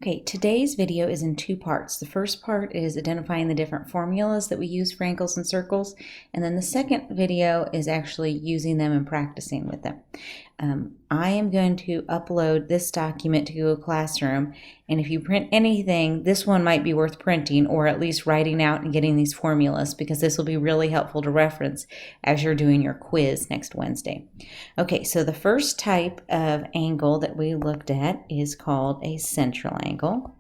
Okay, today's video is in two parts. The first part is identifying the different formulas that we use for angles and circles, and then the second video is actually using them and practicing with them. I am going to upload this document to Google Classroom, and if you print anything, this one might be worth printing or at least writing out and getting these formulas, because this will be really helpful to reference as you're doing your quiz next Wednesday. Okay, so the first type of angle that we looked at is called a central angle.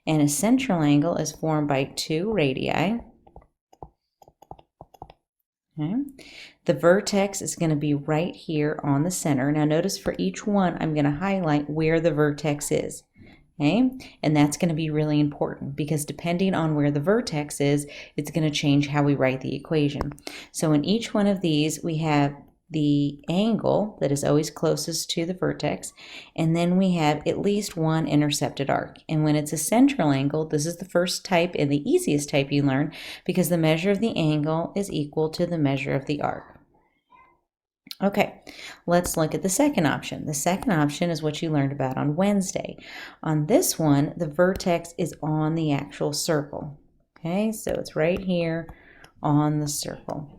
And a central angle is formed by two radii. Okay. The vertex is going to be right here on the center. Now notice for each one I'm going to highlight where the vertex is. Okay, and that's going to be really important because depending on where the vertex is, it's going to change how we write the equation. So in each one of these, we have the angle that is always closest to the vertex, and then we have at least one intercepted arc. And when it's a central angle, this is the first type and the easiest type you learn because the measure of the angle is equal to the measure of the arc. Okay, let's look at the second option. The second option is what you learned about on Wednesday. On this one, the vertex is on the actual circle. Okay, so it's right here on the circle.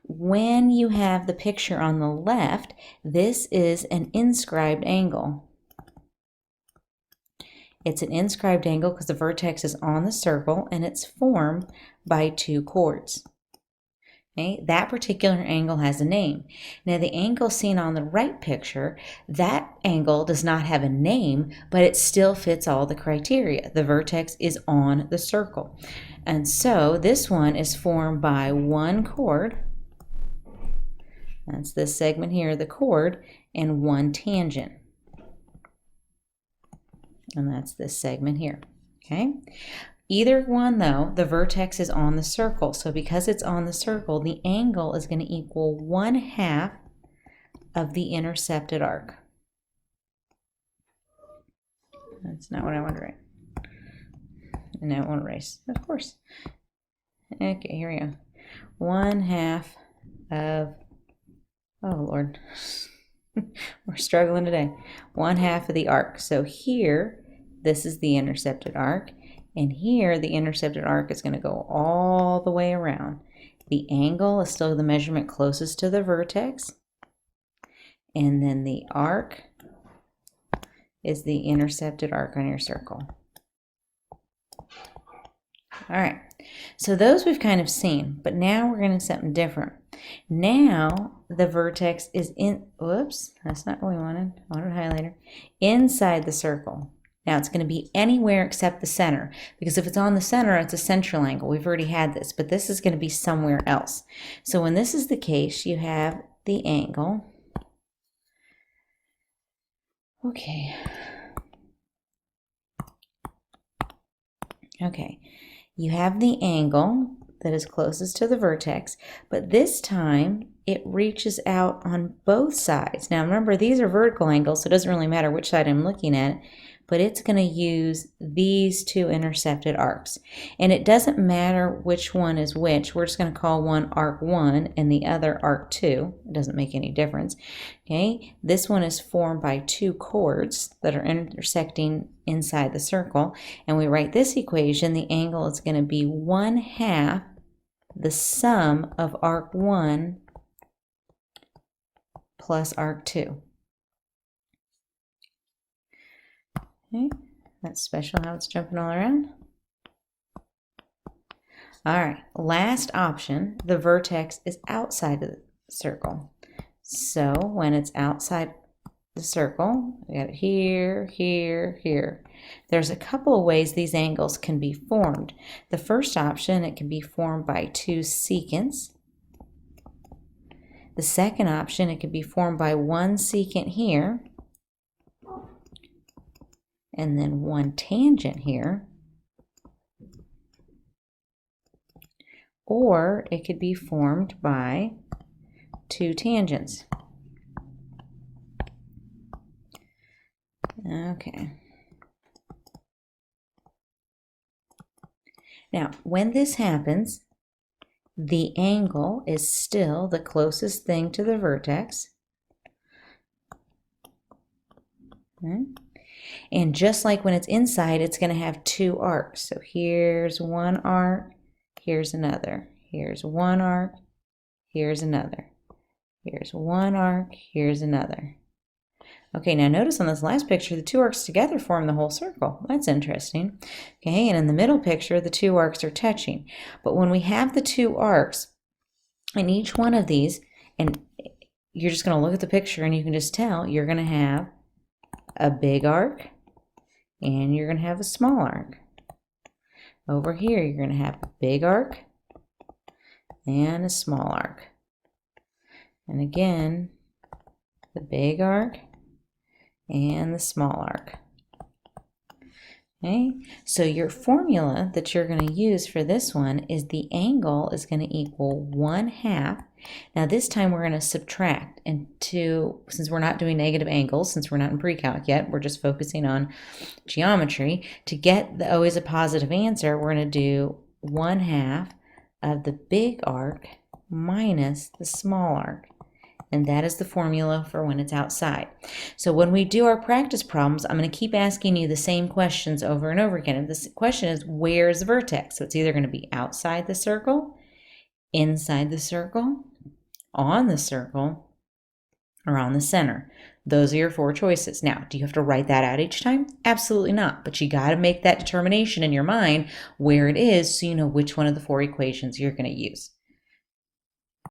When you have the picture on the left, this is an inscribed angle. It's an inscribed angle because the vertex is on the circle and it's formed by two chords. Okay, that particular angle has a name. Now the angle seen on the right picture, that angle does not have a name, but it still fits all the criteria. The vertex is on the circle. And so this one is formed by one chord. That's this segment here, the chord, and one tangent. And that's this segment here. Okay. Either one, though, the vertex is on the circle. So because it's on the circle, the angle is going to equal 1/2 of the intercepted arc. That's not what I want to write. And I won't erase, of course. Okay, here we go. 1/2 of, oh Lord, we're struggling today. 1/2 of the arc. So here, this is the intercepted arc. And here, the intercepted arc is going to go all the way around. The angle is still the measurement closest to the vertex. And then the arc is the intercepted arc on your circle. All right, so those we've kind of seen, but now we're going to do something different. Now the vertex is in, whoops, that's not what we wanted. I wanted a highlighter. Inside the circle. Now it's going to be anywhere except the center, because if it's on the center, it's a central angle. We've already had this, but this is going to be somewhere else. So when this is the case, you have the angle. Okay. Okay. You have the angle that is closest to the vertex, but this time it reaches out on both sides. Now remember, these are vertical angles, so it doesn't really matter which side I'm looking at, but it's going to use these two intercepted arcs. And it doesn't matter which one is which. We're just going to call one arc 1 and the other arc 2. It doesn't make any difference. Okay, this one is formed by two chords that are intersecting inside the circle. And we write this equation, the angle is going to be 1/2 the sum of arc 1 plus arc 2. Okay, that's special how it's jumping all around. All right, last option, the vertex is outside of the circle. So when it's outside the circle, we got it here, here, here. There's a couple of ways these angles can be formed. The first option, it can be formed by two secants. The second option, it can be formed by one secant here, and then one tangent here, or it could be formed by two tangents. Okay. Now, when this happens, the angle is still the closest thing to the vertex. Okay. And just like when it's inside, it's going to have two arcs. So here's one arc, here's another. Here's one arc, here's another. Here's one arc, here's another. Okay, now notice on this last picture, the two arcs together form the whole circle. That's interesting. Okay, and in the middle picture, the two arcs are touching. But when we have the two arcs, in each one of these, and you're just going to look at the picture and you can just tell, you're going to have a big arc and you're going to have a small arc. Over here, you're going to have a big arc and a small arc. And again, the big arc and the small arc. Okay, so your formula that you're going to use for this one is the angle is going to equal 1/2. Now this time we're going to subtract, and since we're not doing negative angles, since we're not in pre-calc yet, we're just focusing on geometry. To get the always a positive answer, we're going to do 1/2 of the big arc minus the small arc. And that is the formula for when it's outside. So when we do our practice problems, I'm going to keep asking you the same questions over and over again. And this question is, where's the vertex? So it's either going to be outside the circle, inside the circle, on the circle, or on the center. Those are your four choices. Now, do you have to write that out each time? Absolutely not. But you got to make that determination in your mind where it is so you know which one of the four equations you're going to use.